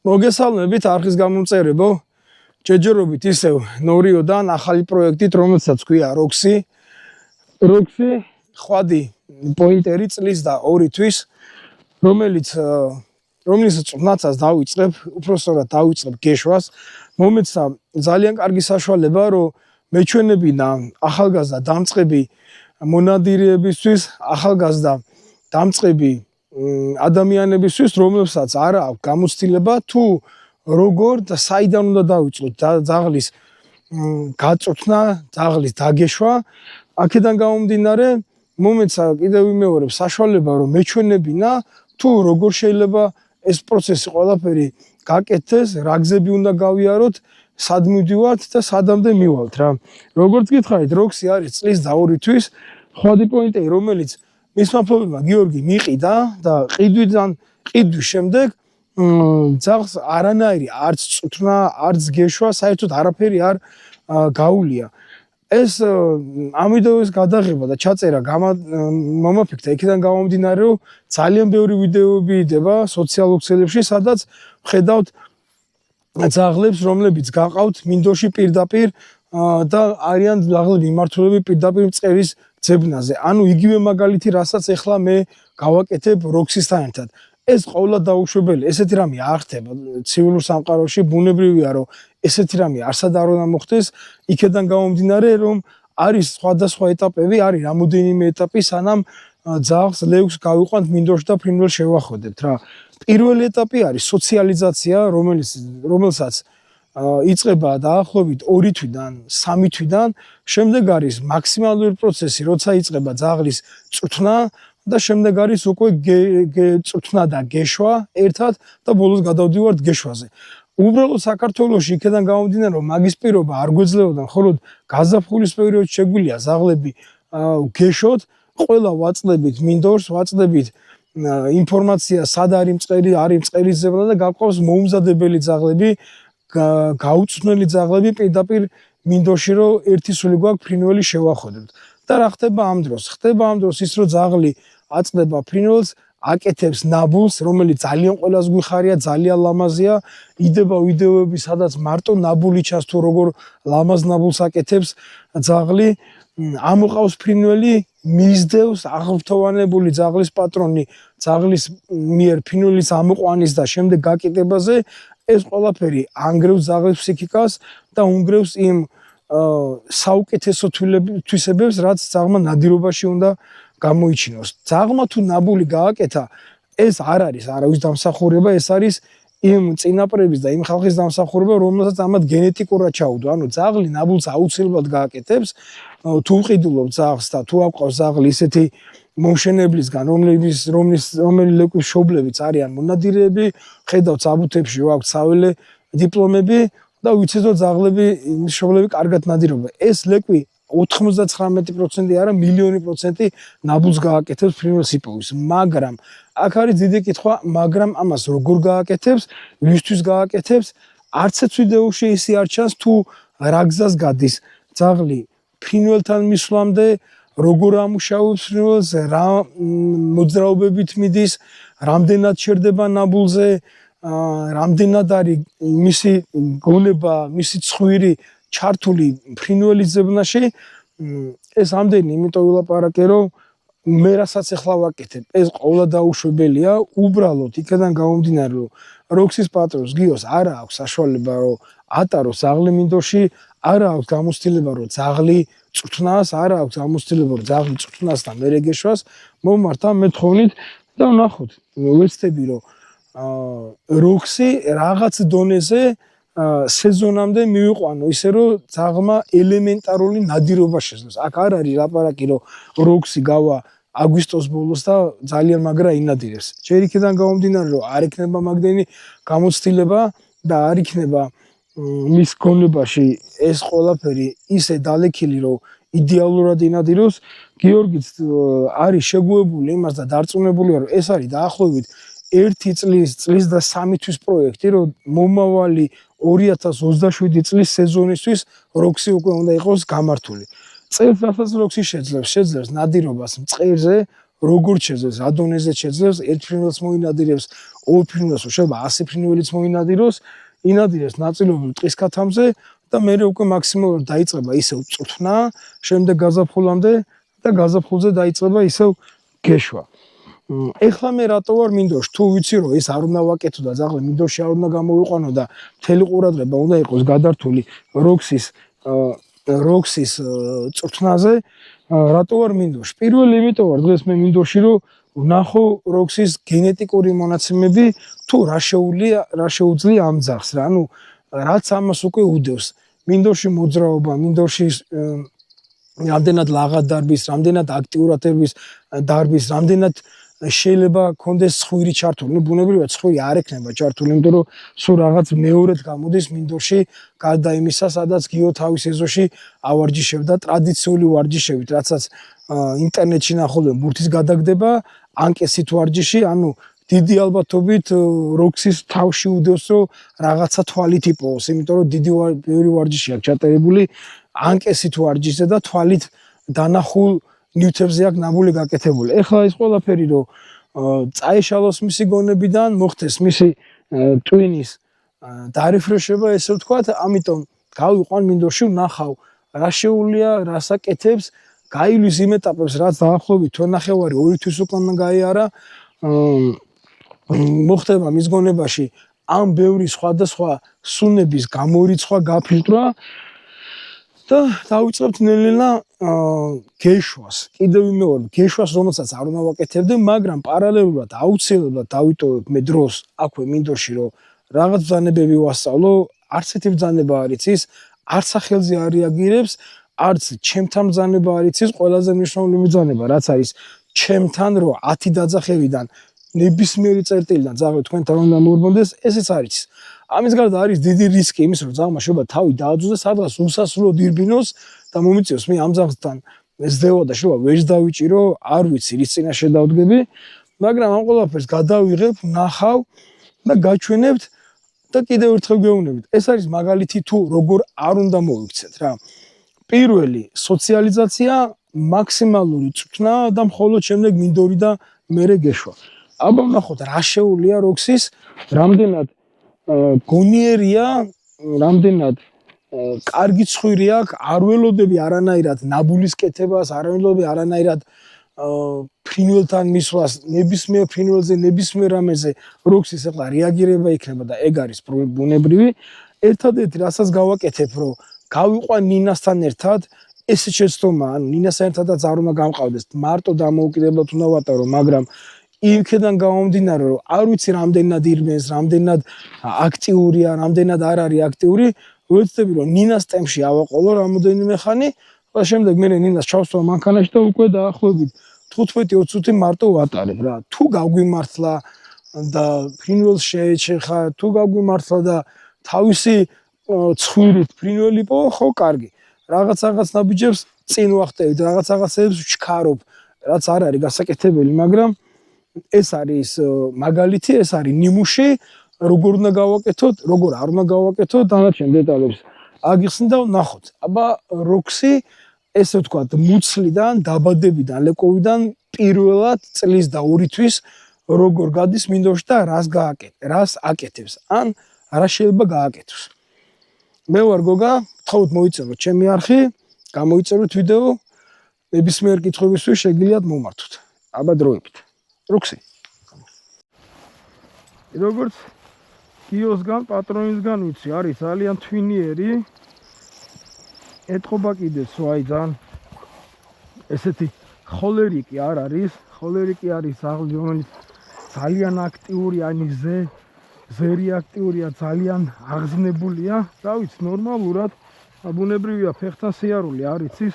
მოგესალმებით არხის გამომწერებო, ჯეჯერობით ისევ ნორიოდან ახალი პროექტით, რომელსაც ქვია როქსი. როქსი ხვადი პოინტერი წლის და 2 თვის, რომელიც წვნაცას დავიწყებ, უпростоრად დავიწყებ გეშვას, მომეცა ძალიან კარგი საშუალება, რომ მეჩვენებინა ახალგაზრდა დამწყები მონადირეებისთვის, ახალგაზრდა დამწყები ადამიანებისთვის, რომლებსაც არ აქვს გამოცდილება თუ როგორ და საიდან უნდა დავიწყოთ ძაღლის გაწვრთნა, ძაღლის დაგეშვა. აქედან გამომდინარე, მომეცა კიდევ ვიმეორებ საშუალება, რომ მეჩვენებინა თუ როგორ შეიძლება ეს პროცესი ყველაფერი გაკეთდეს, რა გზები უნდა გავიაროთ, სად მივდივართ და სადამდე მივალთ რა. როგორც გითხარით, როქსი არის წლის და 2 თვის ხვადი პოინტერი, რომელიც მისმა მფლობელმა გიორგი მიყიდა და ყიდვის შემდეგ ძაღლს არანაირი არც წვრთნა, არც გეშვა, საერთოდ არაფერი არ გაუვლია. ეს ამიტომ ეს გადაღება და ჩაწერა მომაფიქრა იქიდან გამომდინარე, რომ ძალიან ბევრი ვიდეოები იდება სოციალურ ქსელებში, სადაც ვხედავთ ძაღლებს, რომლებიც გაყავთ მინდორში პირდაპირ და არიან ძაღლები მიმართულები პირდაპირ მწყერის ძებნაზე. ანუ იგივე მაგალითი, რასაც ახლა მე გავაკეთებ როქსისთან ერთად. ეს ყოველად დაუშვებელი, ესეთი რამე არ ხდება ცივილურ სამყაროში, ბუნებრივია, რომ ესეთი რამე არსად არ უნდა მოხდეს. იქედან გამომდინარე, რომ არის სხვადასხვა ეტაპები, არის რამოდენიმე ეტაპი, სანამ ძაღლს ლეუქს გავიყვანთ მინდორში და ფრინველს შევახვედებთ რა. პირველი ეტაპი არის სოციალიზაცია, რომელსაც იწყება დაახლოებით 2 თვიდან, 3 თვიდან, შემდეგ არის მაქსიმალური პროცესი, როცა იწყება ძაღლის წვრთნა და შემდეგ არის უკვე წვრთნა და გეშვა ერთად და ბოლოს გადავდივართ გეშვაზე. უბრალოდ საქართველოში იქიდან გამომდინარე, რომ მაგის პირობა არ გვეძლეოდა, მხოლოდ გაზაფხულის პერიოდში შეგვიძლია ძაღლები გეშოთ, ყველა ვაწყდებით მინდორს, ვაწყდებით ინფორმაცია, სად არის მწყერის ძებნა და გაყავს მოუმზადებელი ძაღლები, გაუწვნელი ძაღლები პირდაპირ მინდორში, რომ ერთი სული გვაქვს ფრინველი შევახვედოთ. და რა ხდება ამ დროს? ხდება ამ დროს ის, რომ ძაღლი აწყდება ფრინველს, აკეთებს ნაბულს, რომელიც ძალიან ყველას გვიხარია, ძალიან ლამაზია. იდება ვიდეოები, სადაც მარტო ნაბული ჩანს, თუ როგორ ლამაზ ნაბულს აკეთებს ძაღლი. ამოყავს ფრინველი, მისდევს აღფრთოვანებული ძაღლის პატრონი, ძაღლის მიერ ფრინველის ამოყვანის და შემდეგ გაკეთებაზე. ეს ყველაფერი ანგრევს ძაღლის ფსიქიკას და უნგრევს იმ საუკეთესო თვისებებს, რაც ძაღლმა ნადირობაში უნდა გამოიჩინოს. ძაღლმა თუ ნაბული გააკეთა, ეს არ არის არავის დამსახურება, ეს არის იმ წინაპრების და იმ ხალხის დამსახურება, რომელსაც ამათ გენეტიკურად ჩაუდო. ანუ ძაღლი ნაბულს აუცილებლად გააკეთებს, თუ ვყიდულობ ძაღლს და თუ აყავს ძაღლი ისეთი მომშენებლისგან, რომელი ლეკვის მშობლებიც არიან მონადირეები, ხედავთ საბუთებში ვაქვთ საველე დიპლომები და ვიცით, რომ ძაღლები მშობლები კარგად ნადირობენ. ეს ლეკვი 99% არა, 1,000,000% ნაბულს გააკეთებს ფრინველს იპოვის. მაგრამ აქ არის დიდი კითხვა, მაგრამ ამას როგორ გააკეთებს, ვისთვის გააკეთებს? არცეთ ვიდეოში ისე არ ჩანს, თუ რა გზას გადის ძაღლი ფრინველთან მისვლამდე, როგორ ამუშავებს ფრინველს, რა მოძრაობებით მიდის, რამდენად შერდება ნაბულზე, რამდენად არის მისი გონება, მისი ცხვირი ჩართული ფრინველის ძებნაში. ეს ამდენი, იმიტომ ვილაპარაკე, რომ მე რასაც ახლა ვაკეთებ, ეს ყოველად დაუშვებელია. უბრალოდ იქიდან გამომდინარე, რომ როქსის პატრონს გიოს არ აქვს საშუალება, რომ ატაროს ძაღლი მინდორში, არ აქვს გამოცდილება, რომ ძაღლი წვრთნას, არ აქვს გამოცდილება, რომ ძაღლი წვრთნას და მერე გეშვას მომართა მეთხოვნით და ვნახოთ. ვეცდები, რომ როქსი რაღაც დონეზე სეზონამდე მივიყვანო, ისე რომ ძაღლმა ელემენტარული ნადირობა შეძლოს. აქ არ არის ლაპარაკი, რომ როქსი გავა აგვისტოს ბოლოს და ძალიან მაგრა ინადირებს. ჯერ იქიდან გამომდინარე, რომ არ იქნება მაგდენი გამოცდილება და არ იქნება მის გონებაში ეს ყველაფერი ისე დალექილი, რომ იდეალურად ინადიროს. გიორგიც არის შეგუებული იმას და დარწმუნებულია, რომ ეს არის დაახლოებით 1 წლის და 3 თვის პროექტი, რომ მომავალი 2027 წლის სეზონისთვის როქსი უკვე უნდა იყოს გამართული. წელს რასაც როქსი შეძლებს ნადირობას მწყერზე, როგორ შეძლებს, რა დონეზე შეძლებს, ერთ ფრინველს მოინადირებს, ორ ფრინველს შეიძლება 100 ფრინველიც მოინადიროს, ინადირებს ნაწილობრივ ტყის ქათამზე და მე უკვე მაქსიმალურად დაიწყება ისევ წვრთნა, შემდეგ გაზაფხულამდე და გაზაფხულზე დაიწყება ისევ გეშვა. ეხლა მე რატო ვარ მინდორში? თუ ვიცი რომ ეს არ უნდა ვაკეთო და ზაღლე მინდორში არ უნდა გამოვიყვანო და მთელი ყურადღება უნდა იყოს გადართული როქსის წვრთნაზე, რატო ვარ მინდორში? პირველი იმიტომ ვარ დღეს მე მინდორში რომ ვნახო როქსის გენეტიკური მონაცემები თუ რა შეუძლია ამ ძაღლს რა, ანუ რაც ამას უკვე უდევს. მინდორში მოძრაობა, მინდორში რამდენად ლაღად დარბის, რამდენად აქტიურად დარბის, რამდენად შეიძლება კონდეს ცხვირი ჩართული. ნუ ბუნებრივია ცხვირი არ ექნება ჩართული, იმიტომ რომ სულ რაღაც მეორედ გამოდის მინდორში, გარდა იმისა, სადაც გიო თავის ეზოში ავარჯიშებდა ტრადიციული ვარჯიშებით, რაცაც ინტერნეტში ნახულობენ ბურთის გადაგდება, ანკესით ვარჯიში, ანუ დიდი ალბათობით როქსის თავში უდევს რომ რაღაცა თვალით იპოვოს, იმიტომ რომ დიდი ბევრი ვარჯიში აქვს ჩატარებული ანკესით ვარჯიშზე და თვალით დანახულ ნიუთებზე აქვს ნაბული გაკეთებული. ეხლა ის ყველაფერი რომ წაეშალოს მისი გონებიდან, მოხდეს მისი ტვინის დარეფრეშება, ესე ვთქვათ, ამიტომ გავიყვან მინდორში, ვნახავ რა შეუულია, რას აკეთებს, გაივლის იმ ეტაპებს, რაც დაახლოებით თვენახევარი 2 თვის უკან გაიარა, მოხდება მის გონებაში ამ ბევრი სხვადასხვა სუნების გამორიცხვა, გაფილტრვა და დავიწყებთ ნელ-ნელა გეშვას. კიდევ ვიმეორებ, გეშვას რომელსაც არ უნდა ვაკეთებდე, მაგრამ პარალელურად აუცილებლად დავიტოვებ მე დროს აქვე მინდორში, რომ რაღაც ბრძანებები ვასწავლო, არც ერთი ბრძანება არ იცის, არც სახელზე არ რეაგირებს, არც ჩემთან ბრძანება არ იცის, ყველაზე მნიშვნელოვანი ბრძანება, რაც არის ჩემთან, რომ 10 დაძახევიდან ნებისმიერი წერტილიდან ზაღლი თქვენთან უნდა მოურბონდეს, ესეც არ იცის. ამის გარდა არის დიდი რისკი იმის, რომ ზაღმა შეიძლება თავი დააძუზდეს, სადღაც უსასრულოდ ირბინოს და მომიწიოს მე ამ ზაღთან ზდევა და შეიძლება ვეშ დავიჭირო, არ ვიცი რის წინაშე დავდგები, მაგრამ ამ ყველაფერს გადავიღებ, ვნახავ და გაჩვენებთ და კიდევ ერთხელ გეუბნებით. ეს არის მაგალითი თუ როგორ არ უნდა მოვიქცეთ რა. პირველი სოციალიზაცია, მაქსიმალური წვრთნა და მხოლოდ შემდეგ მინდორი და მერე გეშვა. აბა ვნახოთ რა შეუულია როქსის, რამდენად გონიერია, რამდენად კარგი ცხვირი აქვს, არ ველოდები არანაირად ნაბულის კეთებას, არ ველოდები არანაირად ფრინველთან მისვლას, ნებისმიერ ფრინველზე, ნებისმიერ რამეზე როქსის ახლა რეაგირება იქნება და ეგ არის ბუნებრივი. ერთადერთი რასაც გავაკეთებ, რომ გავიყვან ნინასთან ერთად, ესე შეცდომა, ანუ ნინასთან ერთადაც არ უნდა გამყავდეს, მარტო დამოუკიდებლად უნდა ვატარო, მაგრამ იქიდან გამომდინარე, რომ არ ვიცი რამდენად ირბენს, რამდენად აქტიურია, რამდენად არ არის აქტიური, ვეცდები რომ ნინას ტემპში ავაყოლო რამოდენიმე ხანი, და შემდეგ მე ნინას ჩავსვა მანქანაში და უკვე დაახლოებით 15-20 წუთი მარტო ვატარებ რა. თუ გაგვიმართლა და ფრინველს შეეჩეხა, თუ გაგვიმართლა და თავისი ცხვირით ფრინველი პოვა, ხო კარგი. რაღაც ნაბიჯებს წინ ვახტევით, რაღაცებს ვჩქარობ, რაც არ არის გასაკეთებელი, მაგრამ ეს არის მაგალითი, ეს არის ნიმუში, როგორ უნდა გავაკეთოთ, როგორ არ უნდა გავაკეთოთ, დანარჩენ დეტალებს აგიხსნით და ვნახოთ. აბა როქსი, ესე ვთქვათ, მუცლიდან, დაბადებიდან, ლეკოვიდან პირველად წლის და 2 თვის როგორ გადის მინდორში და რას აკეთებს, ან რა შეიძლება გააკეთოს. მე ვარ გოგა, გთხოვთ მოიწეროთ ჩემი არხი, გამოიწეროთ ვიდეო, ნებისმიერ კითხვებისთვის შეგიძლიათ მომართოთ. აბა დროებით. როქსი. როგორც გიოსგან, პატრონისგან ვიცი, არის ძალიან თვინიერი. ეთყობა კიდეც, აი ძალიან ესეთი ხოლერიკი არ არის, ხოლერიკი არის ზაღლი, რომელიც ძალიან აქტიური, ani ზერი აქტიურია, ძალიან აღზნებულია. რა ვიცი, ნორმალურად, ბუნებრივია ფეხთან სიარული არ იცის.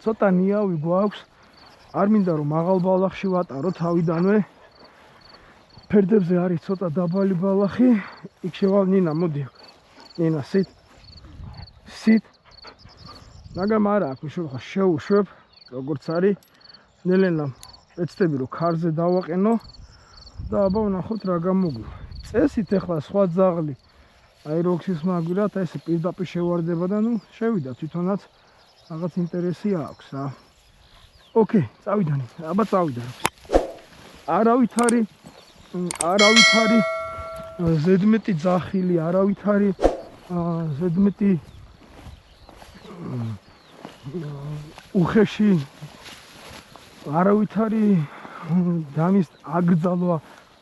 ცოტა ნიავი გვაქვს. არ მინდა რომ მაღალ ბალახში ვატარო თავიდანვე. ფერდებზე არის ცოტა დაბალი ბალახი. იქ შევალ ნინა, მოდი. ნინა, სით. მაგრამ არა აქვს მშვენივრად შევუშვებ, როგორც არის. ნელ-ნელა ეცდები რომ ქარზე დავაყენო და აბა ვნახოთ რა გამოგვივა. წესით ახლა სხვა ძაღლი აი როქსის მაგვირად ესე პირდაპირ შევარდება და ნუ შევიდა თვითონაც რაღაც ინტერესი აქვს რა. ოკეი, წავიდანი. აბა წავიდა. არავით არის ზედმეტი ძახილი, არავით არის ზედმეტი უხეში, არავით არის დამის აკრძალვა.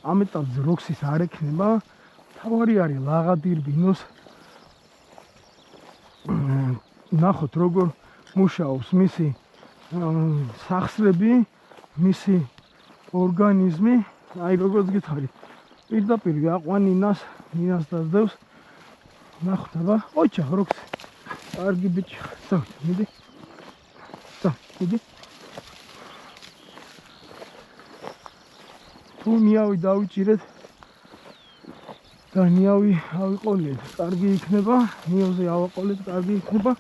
ამ ეტაპზე როქსის არ ექნება. თავარი არის ლაღადირბინოს. ნახოთ როგორ მუშაობს მისი სახსრები, მისი ორგანიზმი. აი როგორც გითხარით, პირდაპირ გაყვანინას, ნინას დაძდევს. ნახოთ აბა, ოჩა როქსი. კარგი ბიჭი, მიდი. მიდი. თუ ნიავი დავიჭირეთ და ნიავი ავიყოლეთ, კარგი იქნება. ნიავზე ავაყოლეთ, კარგი იქნება.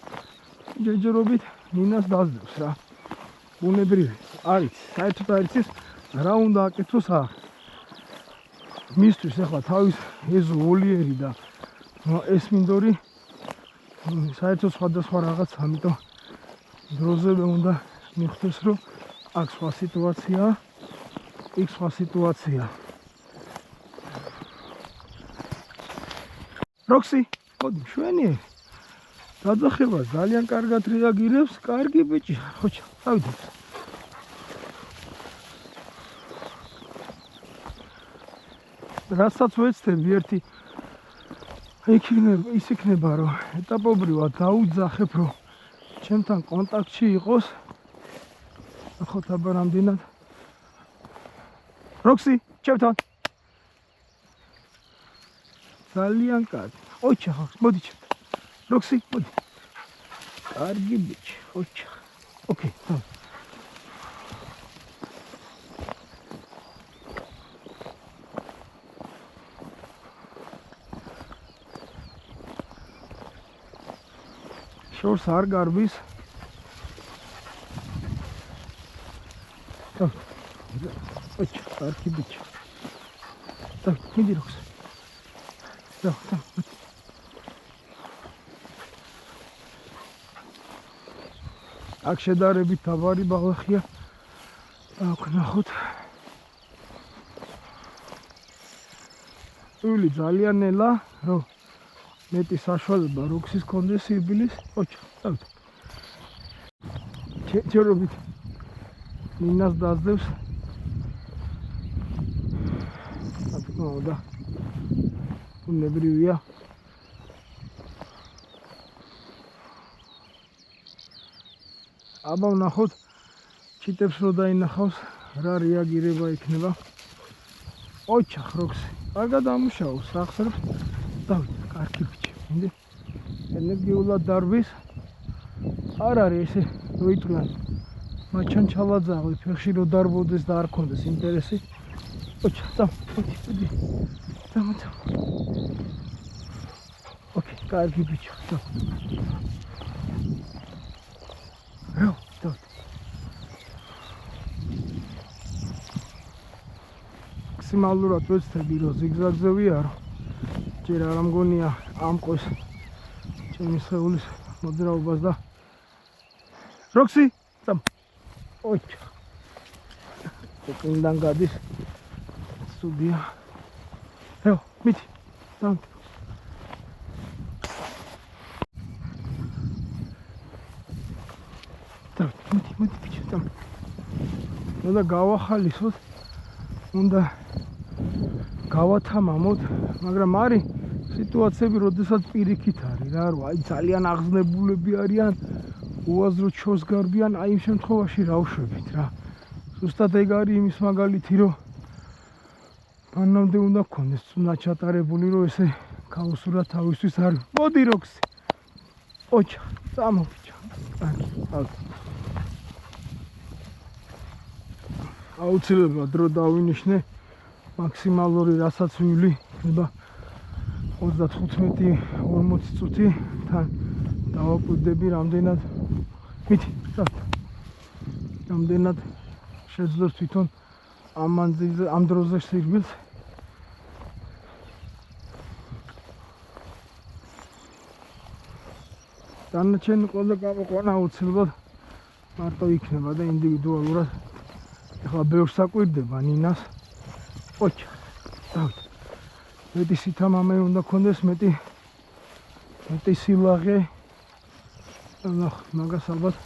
ჯერჯერობით ნინას დაძდევს რა. ბუნებრივი არის, საერთოდ არის ის რა უნდა აკეთოს ახლა. მისთვის ახლა თავის ეზო ვოლიერი და ესმინდორი საერთოდ სხვადასხვა რაღაც, ამიტომ დროზე უნდა მიხვდეს, რომ აქ სხვა სიტუაციაა, იქ სხვა სიტუაციაა. როქსი, მოდი მშვენიერი. დაძახება ძალიან კარგად რეაგირებს, კარგი ბიჭი, ხოჩა, წავიდე. რასაც ვეცდები ერთი ის იქნება, რომ ეტაპობრივად დაუძახებ, რომ ჩემთან კონტაქტში იყოს. ნახოთ აბა რამდენად. როქსი, ჩემთან. ძალიან კარგი. ოჩა, მოდი ჩემთან. როქსი, მოდი. კარგი ბიჭი, ოჩა. ოკეი, შორს არ გარბის. ოჩა, კარგი ბიჭი. მიდი როქსი. აქ შედარებით დაბალი ბალახია. აქ ნახოთ. ული ძალიან ნელა, რომ მეტი საშუალება როქსის კონდეს სირბილის. ოჩა, წავიდე. ჯერჯერობით ნინას დაძდევს. და ბუნებრივია. აბა ვნახოთ ჩიტებს რო დაინახავს რა რეაგირება იქნება. ოჩა როქსი, კარგად ამუშავოს, ახსენებს. დავიდე, კარგი ბიჭი. მინდა ენერგიულად დარბის. არ არის ესე როიტყვიან მაჩან ჩალაძაღი ფეხში რო დარბოდეს და არ ქონდეს ინტერესი. ოჩა, მოდი. Tamam. Okey, კარგი ბიჭი. მაქსიმალურად ვეცდები, რომ ზიგზაგზე ვიარო. ჯერ არ მგონია ამყოს ჩემი სხეულის მოძრაობას და როქსი, წამ. ოჩა. წინდან გადის. სტუდია. მიდი. წამ. მოდი ბიჭო, წამ. უნდა გავახალისოთ. უნდა გავათამამოთ, მაგრამ არის სიტუაციები, როდესაც პირიქით არის რა, რომ აი ძალიან აღზნებულები არიან, უაზრო ჩოს გარბიან, აი იმ შემთხვევაში რა ვშვებით რა. ზუსტად ეგ არის იმის მაგალითი, რომ მანამდე უნდა გქონდეს წუნა ჩატარებული, რომ ესე გაუსურათ თავისთვის არის. მოდი როქსი. ოჩა, წამო ბიჭო. აუცილებლად დრო დავინიშნე. მაქსიმალური რასაც ვივლი, ხება 35-40 წუთი თან დავაკვირდები რამდენად მიდი, რამდენად შეძლებს თვითონ ამ მანძილზე, ამ დროზე სირბილს. დანარჩენი ყველა გამოყვანა აუცილებლად მარტო იქნება და ინდივიდუალურად ეხლა ბევრს აკვირდება ნინას ოჩა დავით მეტი სითამამე უნდა ქონდეს მეტი სილაღე ნახ მაგას ალბათ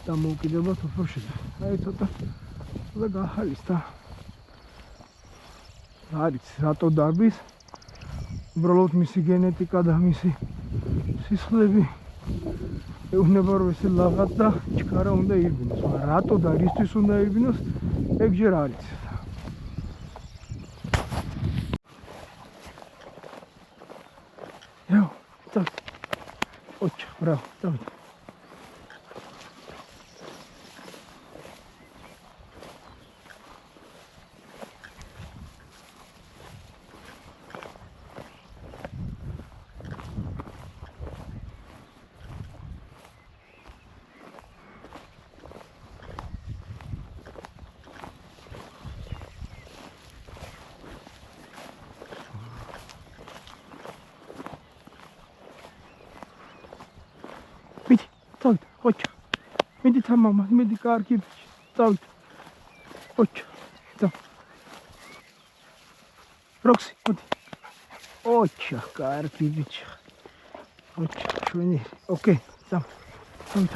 დამოუკიდებლად უფრო შეიძლება აი ცოტა გახალის და არის რატო დარბის უბრალოდ მისი გენეტიკა და მისი სისხლები ეუბნება რომ ესე ლაღად და ჩქარა უნდა ირბინოს მაგრამ რატო და რისთვის უნდა ირბინოს ეგ ჯერ არის იო так ოჩა ბრავო დავით Давид, хоча. Მიდი თამამა, მიდი კარგი ბიჭი. Давид. хоча. და. როქსი, მოდი. ოჩა, კარგი ბიჭი. ოჩა, ჩვენი. ოკეი, და. დავით.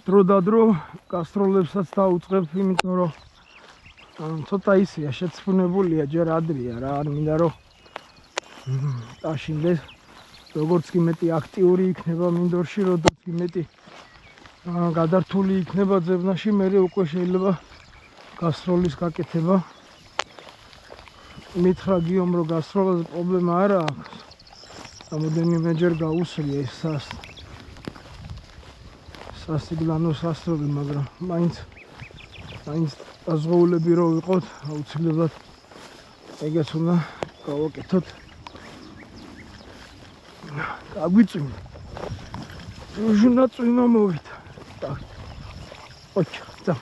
დრო და დრო გასტროლებსაც დაუწყებთ, იმიტომ რომ ცოტა ისეა შეცვენებულია, ჯერ ადრეა რა, არ მინდა რომ დაშინდეს, როგორც კი მეტი აქტიური იქნება მინდორში, როგორც კი მეტი გადართული იქნება ძებნაში, მერე უკვე შეიძლება გასტროლის გაკეთება. მითხრა გიომ რომ გასტროლაზე პრობლემა არ აქვს. რამოდენიმეჯერ გაუსვლია ეს სასიგლანო სასწრები, მაგრამ მაინც დაზღვეულები რო ვიყოთ, აუცილებლად ეგეც უნდა გავაკეთოთ. გაგვიწვინა. რუჟუნა წვიმა მოვიდა. ოჩა, და.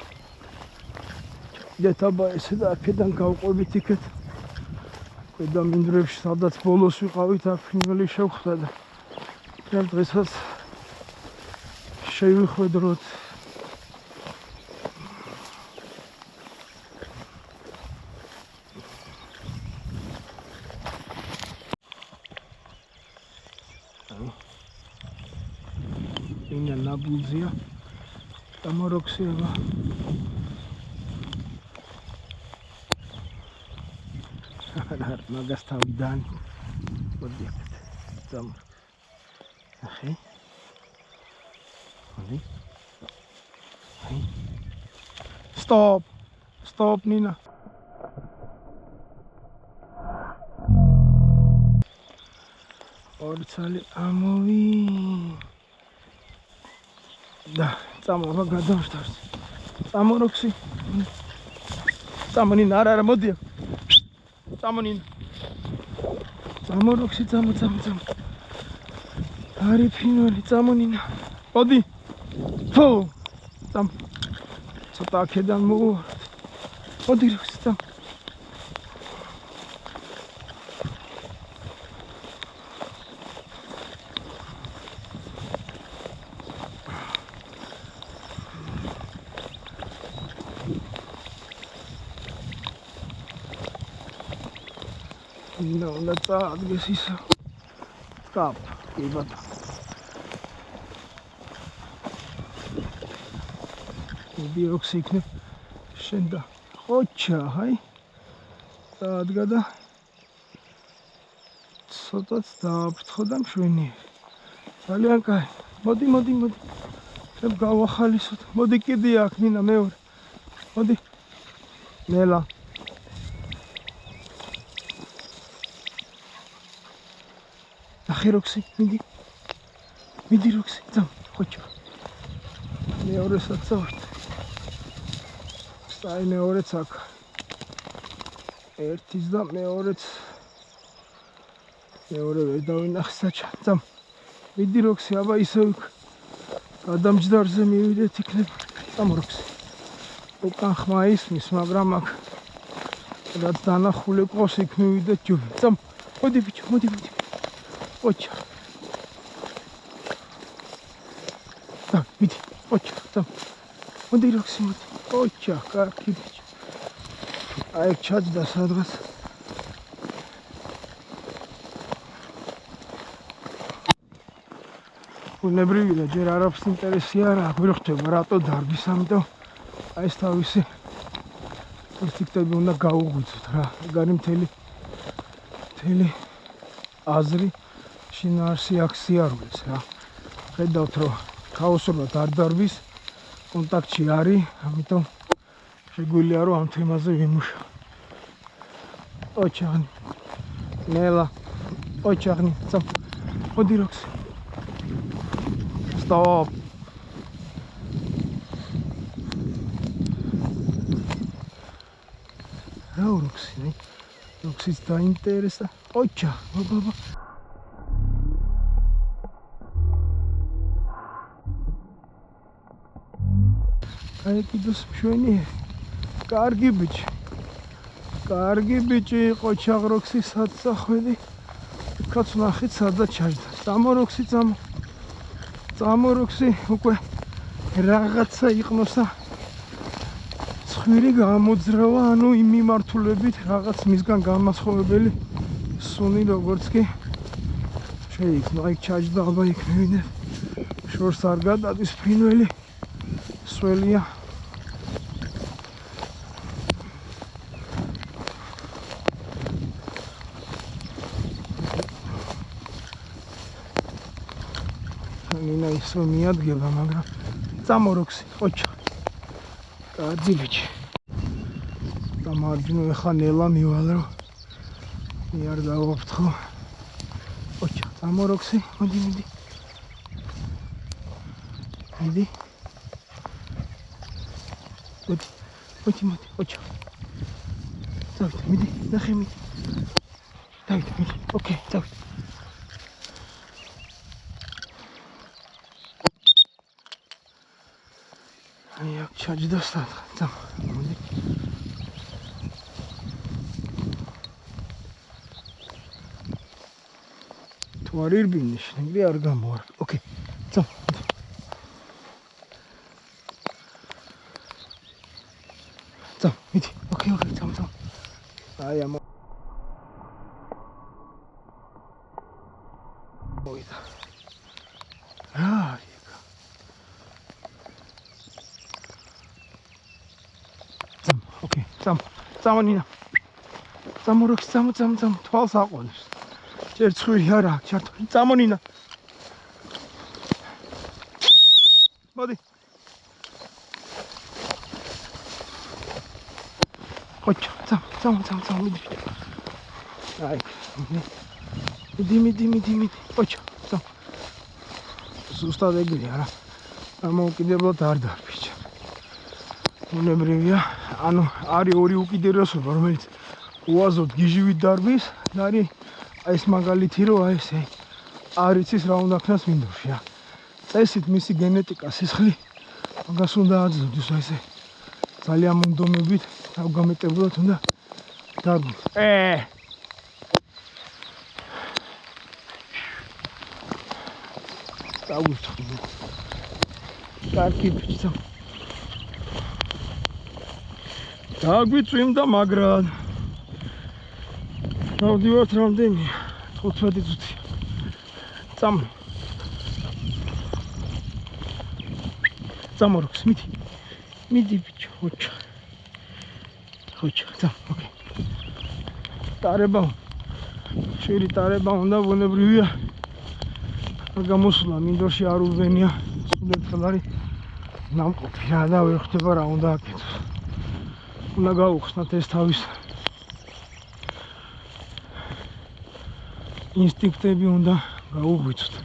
დეთაბა ესე და აქედან გავყვებით იქეთ. და მინდვრებში სადაც ბოლოს ვიყავით, აქ ფინალი შევხვდა და დღესაც შევიხვედროთ. ინა ნაბულზია დამოროქსება. არა, მაგას თავიდან მოდი დამორ. ახი Stop! Stop, Nina. Orțale amovi. Da, ți-am avut gadam ștars. Ți-am roxi. Ți-am Nina, are modia. Ți-am Nina. Ți-am roxi, ți-am. Are pinori, ți-am Nina. Odi. Fo. Ți-am. ცოტა აქედან მოვარდ. მოდი როქსი. უნდა წაადგეს ისა. კაპ, კი ბატონო. Biroksi ikne შენდა ხოჩა, ჰაი. დაადგა და ცოტაც დააფრთხო და მშვენიერი. ძალიან კაი. მოდი. შენ გავახალისოთ. მოდი კიდე აქ მინა მეორე. მოდი. ნელა. ნახე როქსი, მიდი როქსი, ძამ, ხოჩა. მეორესაც წავით. აი მეორეც აქ. ერთიც და მეორეც. მეორე ვერ დავინახე საჩა. მიდი როქსი, აბა ისევ გადამჯდარზე მივიდეთ იქნებ. წამო როქსი. უკან ხმა ისმის, მაგრამ აქ რაც დანახული ყავს, იქ მივიდეთ ჯობი. წამ, მოდი ბიჭო, მოდი. ოჩა. მიდი, ოჩა, წამ. მოდი როქსი, მოდი. ოჩა, კარგი ბიჭო. აი ჩაჯდა სადღაც. უნებრივია, ჯერ არაფერს ინტერესი არ აქვს, ვერ ხვდება რატო დარბის, ამიტომ აი ეს თავისი ინსტინქტები უნდა გაუღვიძოთ რა. ეგარი მთელი აზრი შინაარსი აქ სიარულეს რა. ხედავთ რომ ქაოსურად არ დარბის, კონტაქტში არის, ამიტომ შეგვიძლია რომ ამ თემაზე ვიმუშაო. ოჩაღნი, ნელა, ოჩაღნი, წამ, მოდი როქსი. Stop. Roxy დაინტერესდა. ოჩა, ბაბა. აი კიდოს მშვენი. კარგი ბიჭი იყო ჩაღროქსი საცახვედი. კაც ნახეთ სადაც ჩაჯდა. წამო როქსი უკვე რაღაცა იყნოსა ცხვირი გამოძრავა, ანუ იმ მიმართულებით რაღაც მისგან განმასხვავებელი სუნი როგორც კი შეიქმნა. აი ჩაჯდა, აბა იქ მივიდეთ. შორს არ გადადის ფრინველი, სველია. მინა ისო მიადგება, მაგრამ წამო როქსი, ოჩა. კარგი ბიჭი. დამარჯნო ეხა ნელა მივალ რომ არ დავაფრთხო. ოჩა, წამო როქსი, მოდი. მოდი, ოჩა. წავით, მიდი, ნახე მიდი. დავით, მიდი, ოკეი, წავით. აი აქ ჩაჯდა სადღაც, მოდი. თუ არ ირბინი, შენგრი არ გამოარ. ოკეი, წავ. წავ, მიდი, ოკეი, წავ. აი ამ მოვიდა. წამო ნინა. წამო როქსი, წამო. თვალს აყოლებს. ჯერ ცხვირი არა აქვს ჩართული. წამო ნინა. მოდი. ოჩა, წამო, მიდი. აი. მიდი. ოჩა, წამო. ზუსტად ეგრეა რა. ამოუკიდებლად არ დარბის. უნებრივია, ანუ არის ორი უკიდურესობა, რომელიც უაზოდ გიჟივით დარბის და არის აი ეს მაგალითი, რომ აი ესე არ იცის რა უნდა ქნას მინდორში. წესით მისი გენეტიკა სისხლი მაგას უნდა აძლევდეს, აი ესე ძალიან მომდომებით თავგამეტებულად უნდა დარბოს. დავუცხო. კარგი ბიჭო. დაგვიწვიმდა მაგრად. დავდივართ რამდენი? 15 წუთი. წამო. წამო როქს, მიდი ბიჭო, ოჩა, წამო, ოკეი. ტარება. შვილი ტარება უნდა ბუნებრივია. გამოსულა მინდორში არ ურბენია. სულ ერთხელ არის ნამყოფი რა და ვერ ხვდება რა უნდა აკეთოს. უნდა გაუხსნათ ეს თავის ინსტინქტები უნდა გაუღვიძოთ.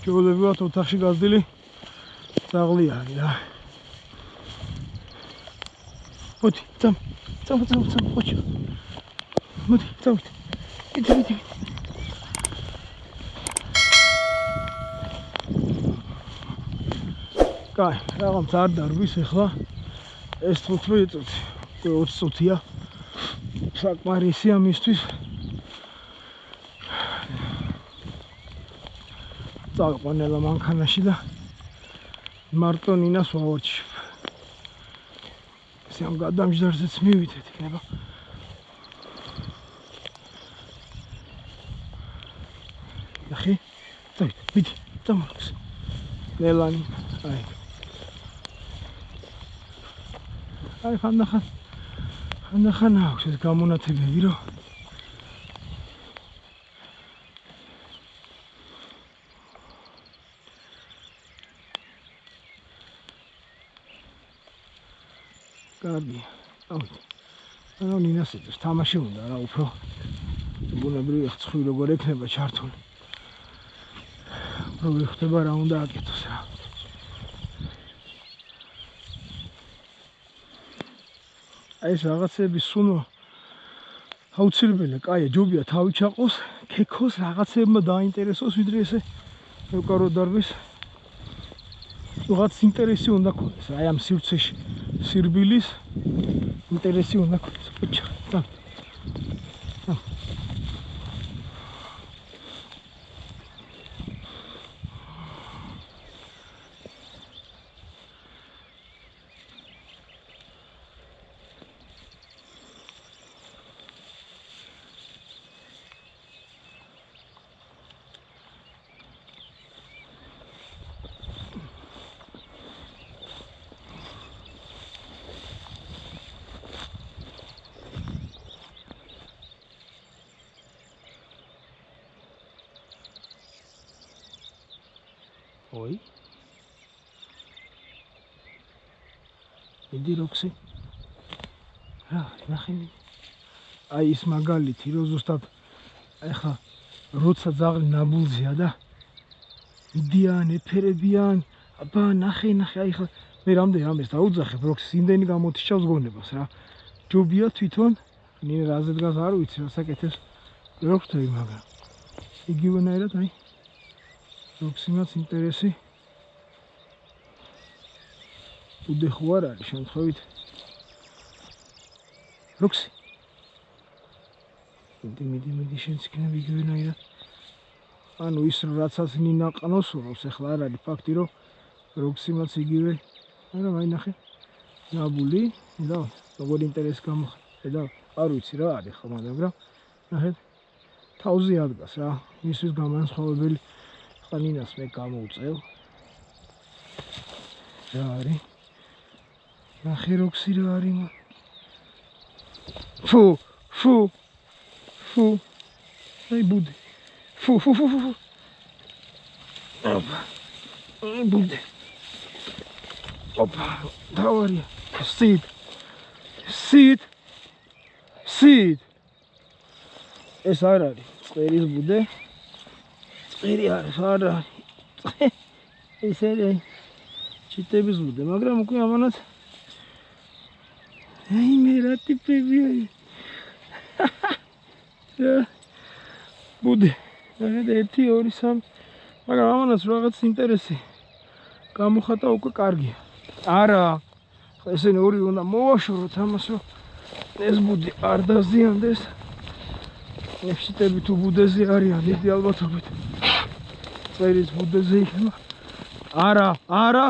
ჩვეულებრივად ოთახში გაზრდილი ძაღლი არის რა. მოდი, წამო, ოჩა. მოდი, წავით. მიდი. კაი, რაღაც არ დარბის ახლა. ეს 15 წუთი, 20 წუთია. საკმარისია მისთვის. წავყვანელა მანქანაში და მარტო ნინას ვაორჩი. ესე ამ გადამჯდარზეც მივიდეთ იქნება. ნახე? წავიდე, მიდი, წამოხს. ნელანი, აი. აი ხანდახან აქვს ეს გამონათებები, რომ კარგია, ავიდე. ანუ ნინას იწევს, თამაში უნდა რა უფრო ბუნებრივი ცხრი როგორ ექნება ჩართული. რო ვიხდება რა უნდა აკეთოს რა. აი ეს რაღაცების სუნო აუცილებელია, კაია, ჯობია თავი ჩაყოს, ქექოს რაღაცებმა დაინტერესოს, ვიდრე ესე ევკარო დარბის. რაღაც ინტერესი უნდა ქონდეს, აი ამ სივრცეში სირბილის ინტერესი უნდა ქონდეს. ბიჭო, წავ. oi მიდი როქსი რა ნახე აი ის მაგალითი რომ ზუსტად ეხლა როცა ძაღლი ნაბულზეა და მიდიან ეფერებიან აბა ნახე აი ხა მე რამდენს დაუძახებ როქსი იმდენი გამოთიშავს გონებას რა ჯობია თვითონ ნინე რაზე დგას არ ვიცი რასაკეთებს როქსი მაგრამ იგივენაირად აი როქსიმაც ინტერესი უდე ხო არ არის შემთხვევით როქსი მიდი შენც იქნები იგივენაირად ანუ ის რაცაც ნინა ყნოსურობს ეხლა არ არის ფაქტი რომ როქსიმაც იგივე მაგრამ აი ნახე ნაბული და როგორ ინტერესი გამოხდა და არ ვიცი რა არის ხო მაგრამ ნახეთ თავზე ადგას რა მისთვის გამანცხოვებელი ნინას მე გამოუწევ რა არის ნახე როქსი რა არის ფუ აი ბუდე ფუ ოპა აი ბუდე ოპა დავარია სიდ ეს არ არის წყერის ბუდე წერი არის არ არის ეს არის ჩიტების ბუდე მაგრამ უკვე ამანაც აი მე რა ტიპები არის ბუდე და 1 2 3 მაგრამ ამანაც რაღაც ინტერესი გამოხატა უკვე კარგია არა ესენი ორი უნდა მოვაშოროთ ამას რომ ეს ბუდე არ დაზიანდეს ეშიტები თუ ბუდეზე არიან დიდი ალბათობით წერის ბუდეზე იქნება არა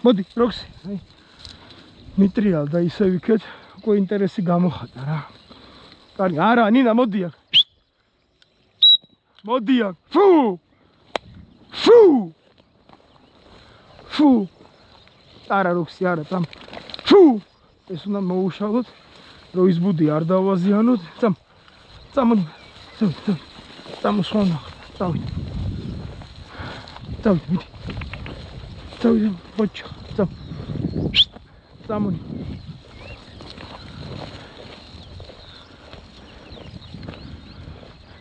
მოდი როქსი აი მიტრიალ და ისე ვიქეთ უკვე ინტერესი გამოხატა რა კარგი არა ნინა მოდი აქ ფუ არა როქსი არა ფუ ეს უნდა მოუშალოთ რომ ის ბუდი არ დავაზიანოთ წამოსვანა წავიდე ბოჭო წამონი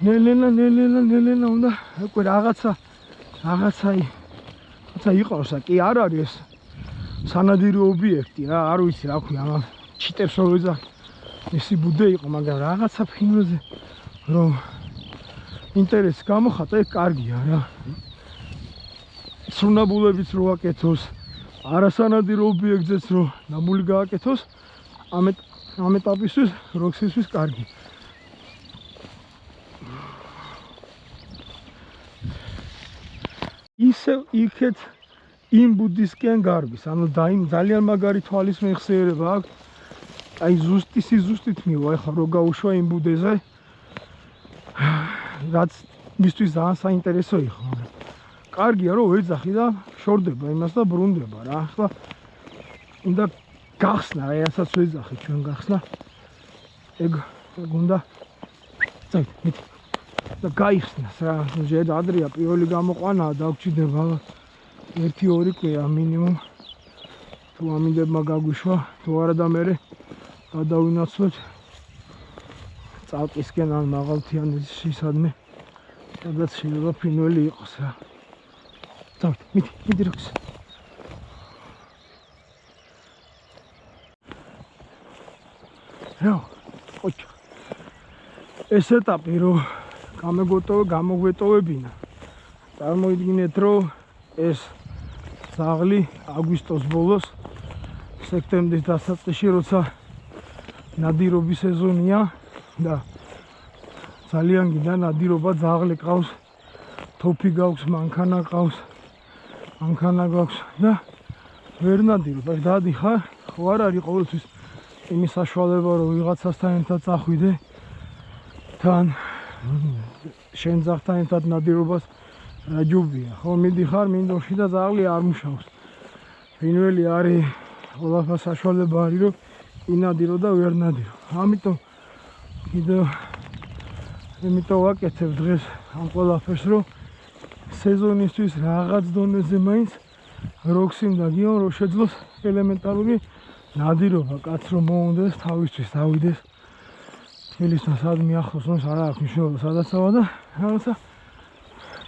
ნელენა უნდა უკვე რაღაცა იყავს კი არ არის ეს სანადირო ობიექტი რა არ ვიცი რა ქვია ამ ჩიტებს რო ვეძახი ისი ბუდე იყო მაგრამ რაღაცა ფინოზე რომ ინტერესი გამოხატა ეს კარგია რა სრუნაბულებიც რო აკეთოს არასანადირო ობიექტზეც რომ ნამული გააკეთოს, ამ ეტაპისთვის როქსისთვის კარგი. ისევ იქეთ იმ ბუდისკენ გარბის, ანუ ძალიან მაგარი თვალის მეხსიერება აქვს. აი ზუსტით მივა, ეხლა რო გაუშვა იმ ბუდეზე, რაც მისთვის ძალიან საინტერესო იყო, მაგრამ კარგია რომ ვეძახი და შორდება იმას და ბრუნდება რა. ახლა უნდა გახსნა, რასაც ვეძახი ჩვენ გახსნა. ეგ უნდა წავიდეთ და გაიხსნას რა. ჯერ ადრეა პირველი გამოყვანაა დაგჭირდება 1-2 კვირა მინიმუმ. თუ ამინდებმა გაგვიშვა, თუ არა და მე გადავინაცვლოთ წალკისკენ ან მაღალთიანეთისადმი, სადაც შეიძლება ფრინველი იყოს რა. წავიდეთ, მიდი როქს. რა, ოჩა. ეს ეტაპი რომ გამოგვეტოვებინა. წარმოიდგინეთ რომ ეს ძაღლი აგვისტოს ბოლოს, სექტემბრის დასაწყისში, როცა ნადირობის სეზონია და ძალიან გინდა ნადირობა, ძაღლი ყავს, თოფი გაქვს, მანქანა ყავს, მანქანა გაქვს და ვერ ნადირობ. აი დადიხარ, ხო არ არის ყოველთვის იმის საშუალება რომ ვიღაცასთან ერთად წახვიდე თან შენ ძაღლთან ერთად ნადირობას რაჯობია, ხო მიდიხარ მინდორში და ძაღლი არ მუშაობს. ფრინველი არის ყველაფერ საშუალება არის რომ ინადირო და ვერ ნადირო. ამიტომ ვაკეთებ დღეს ამ ყველაფერს რომ სეზონისთვის რაღაც დონეზე მაინც როქსიმ და გიომ რომ შეძლოს ელემენტარული ნადირობა, კაც რომ მოუნდეს თავისთვის დავიდეს თბილისთან სად მიახლოს, არ აქვს მნიშვნელობა სადაცაა და რაღაცა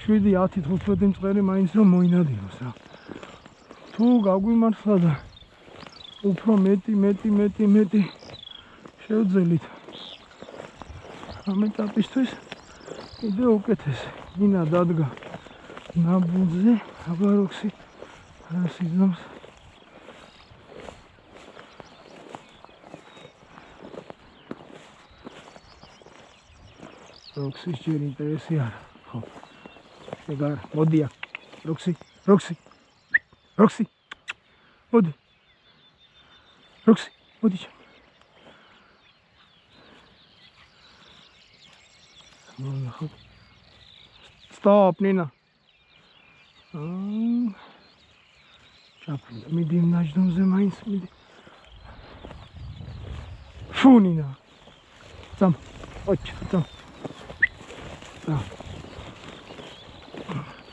7-10-15 მწყერი მაინც რომ მოინადიროს რა. თუ გაგვიმართლა და უფრო მეტი შევძელით ამ ეტაპისთვის კიდე უკეთესი. ინა დადგა ნაბუძზე, აბა როქსი რას იზამს. როქსის ჯერ ინტერესი არა, ხო. ეგ არა, მოდია, როქსი, მოდი. როქსი, მოდი ჩემ. ხო. Stop, Nina. Čapri, midim najdom ze mains, midim. Фу, Nina. Tam, oč, tam.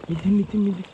Midim.